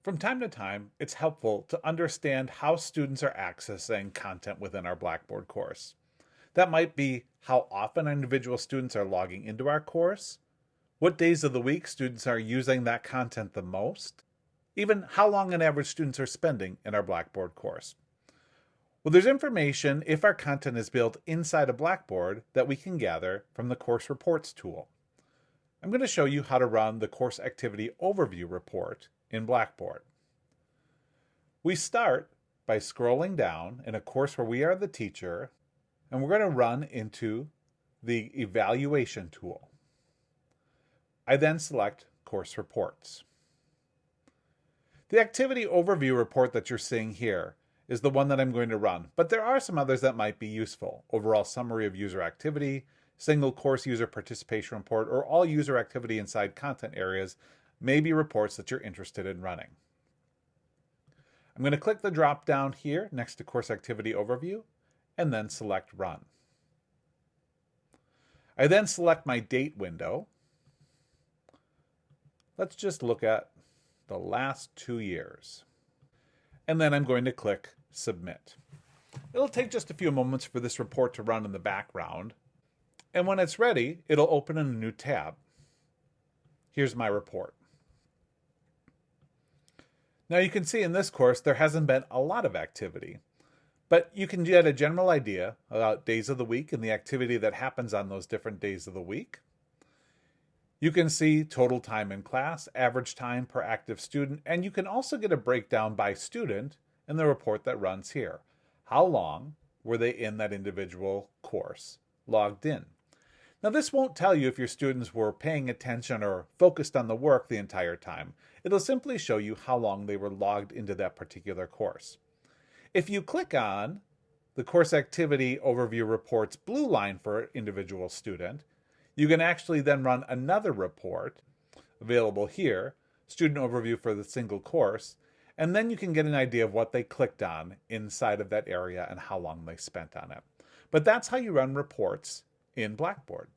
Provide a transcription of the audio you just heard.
From time to time, it's helpful to understand how students are accessing content within our Blackboard course. That might be how often individual students are logging into our course, what days of the week students are using that content the most, even how long on average students are spending in our Blackboard course. Well, there's information if our content is built inside a Blackboard that we can gather from the Course Reports tool. I'm going to show you how to run the Course Activity Overview report in Blackboard. We start by scrolling down in a course where we are the teacher, and we're going to run into the Evaluation tool. I then select Course Reports. The Activity Overview report that you're seeing here is the one that I'm going to run, but there are some others that might be useful. Overall summary of user activity, single course user participation report, or all user activity inside content areas may be reports that you're interested in running. I'm going to click the drop down here next to Course Activity Overview and then select Run. I then select my date window. Let's just look at the last 2 years. And then I'm going to click Submit. It'll take just a few moments for this report to run in the background. And when it's ready, it'll open in a new tab. Here's my report. Now you can see in this course there hasn't been a lot of activity, but you can get a general idea about days of the week and the activity that happens on those different days of the week. You can see total time in class, average time per active student, and you can also get a breakdown by student in the report that runs here. How long were they in that individual course, logged in? Now this won't tell you if your students were paying attention or focused on the work the entire time. It'll simply show you how long they were logged into that particular course. If you click on the Course Activity Overview Report's blue line for individual student, you can actually then run another report available here, Student Overview for the single course, and then you can get an idea of what they clicked on inside of that area and how long they spent on it. But that's how you run reports in Blackboard.